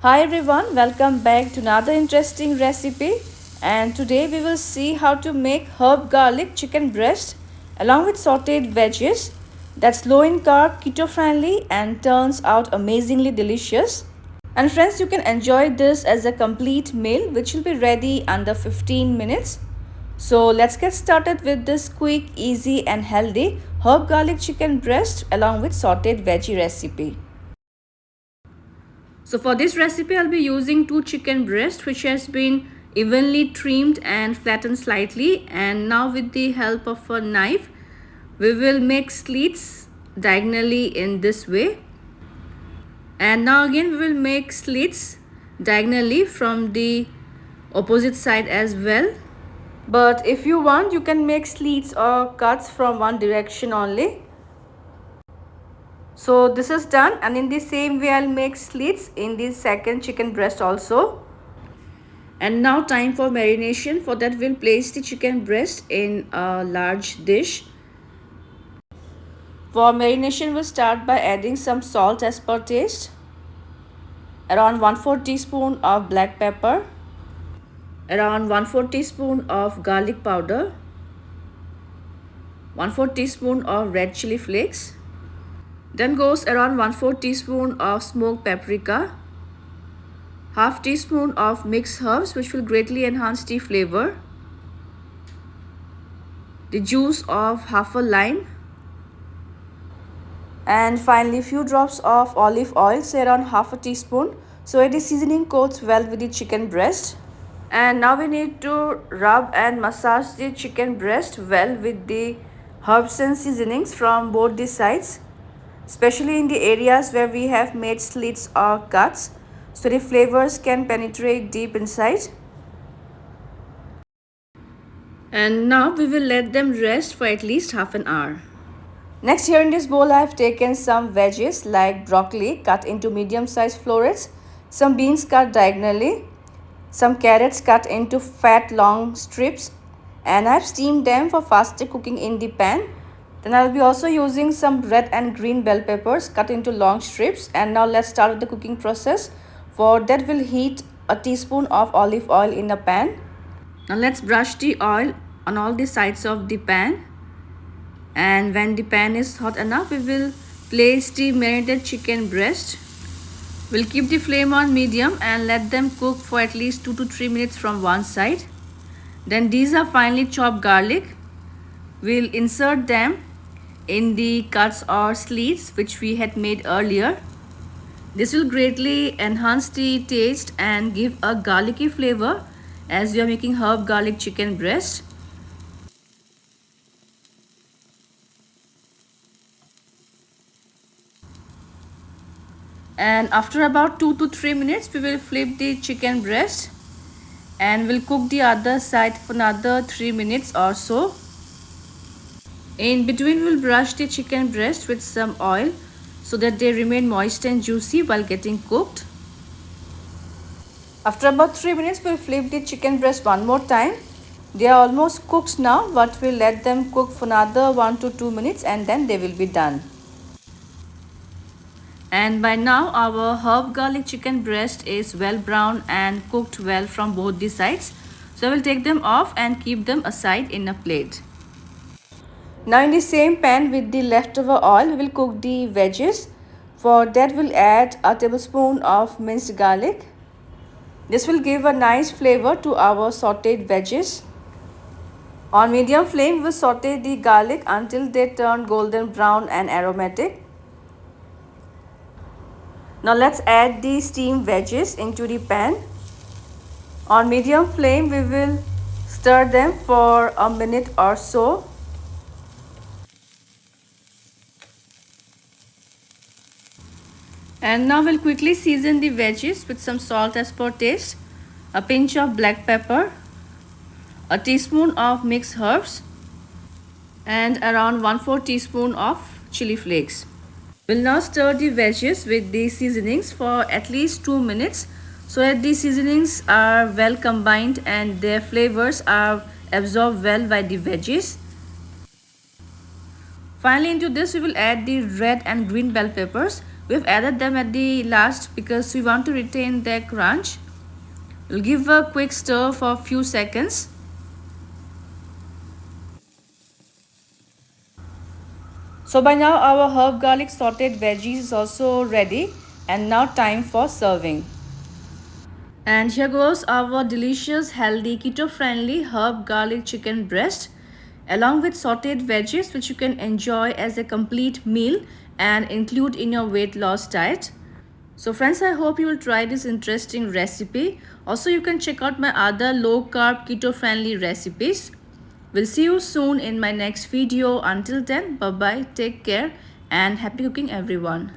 Hi everyone, welcome back to another interesting recipe, and today we will see how to make herb garlic chicken breast along with sauteed veggies that's low in carb, keto friendly and turns out amazingly delicious. And friends, you can enjoy this as a complete meal which will be ready under 15 minutes. So let's get started with this quick, easy and healthy herb garlic chicken breast along with sauteed veggie recipe. So for this recipe, I'll be using 2 chicken breasts which has been evenly trimmed and flattened slightly. And now with the help of a knife, we will make slits diagonally in this way. And now again, we will make slits diagonally from the opposite side as well. But if you want, you can make slits or cuts from one direction only. So this is done, and in the same way I'll make slits in the second chicken breast also. And now time for marination. For that we'll place the chicken breast in a large dish. For marination we'll start by adding some salt as per taste, around 1/4 teaspoon of black pepper, around 1/4 teaspoon of garlic powder, 1/4 teaspoon of red chili flakes. Then goes around 1/4 teaspoon of smoked paprika, half teaspoon of mixed herbs which will greatly enhance the flavor, the juice of half a lime, and finally few drops of olive oil, say around half a teaspoon, so that the seasoning coats well with the chicken breast. And now we need to rub and massage the chicken breast well with the herbs and seasonings from both the sides, especially in the areas where we have made slits or cuts, so the flavors can penetrate deep inside. And now we will let them rest for at least half an hour. Next, here in this bowl I have taken some veggies like broccoli cut into medium-sized florets, some beans cut diagonally, some carrots cut into fat long strips, and I have steamed them for faster cooking in the pan. Then I'll be also using some red and green bell peppers cut into long strips. And now let's start with the cooking process. For that we'll heat a teaspoon of olive oil in a pan. Now let's brush the oil on all the sides of the pan. And when the pan is hot enough, we will place the marinated chicken breast. We'll keep the flame on medium and let them cook for at least 2 to 3 minutes from one side. Then these are finely chopped garlic. We'll insert them in the cuts or slits which we had made earlier. This will greatly enhance the taste and give a garlicky flavor as we are making herb garlic chicken breast. And after about 2 to 3 minutes we will flip the chicken breast and we'll cook the other side for another 3 minutes or so. In between, we'll brush the chicken breast with some oil so that they remain moist and juicy while getting cooked. After about 3 minutes, we'll flip the chicken breast one more time. They are almost cooked now, but we'll let them cook for another 1 to 2 minutes and then they will be done. And by now, our herb garlic chicken breast is well browned and cooked well from both the sides. So I will take them off and keep them aside in a plate. Now in the same pan with the leftover oil, we will cook the veggies. For that we'll add a tablespoon of minced garlic. This will give a nice flavor to our sauteed veggies. On medium flame, we will saute the garlic until they turn golden brown and aromatic. Now let's add the steamed veggies into the pan. On medium flame, we will stir them for a minute or so. And now we'll quickly season the veggies with some salt as per taste, a pinch of black pepper, a teaspoon of mixed herbs, and around 1/4 teaspoon of chili flakes. We'll now stir the veggies with the seasonings for at least 2 minutes so that the seasonings are well combined and their flavors are absorbed well by the veggies. Finally, into this we will add the red and green bell peppers We've added them at the last because we want to retain their crunch. We'll give a quick stir for a few seconds. So by now our herb garlic sauteed veggies is also ready, and now time for serving. And here goes our delicious, healthy, keto-friendly herb garlic chicken breast along with sauteed veggies, which you can enjoy as a complete meal and include in your weight loss diet. So friends, I hope you will try this interesting recipe. Also, you can check out my other low-carb keto-friendly recipes. We'll see you soon in my next video. Until then, bye-bye, take care, and happy cooking everyone.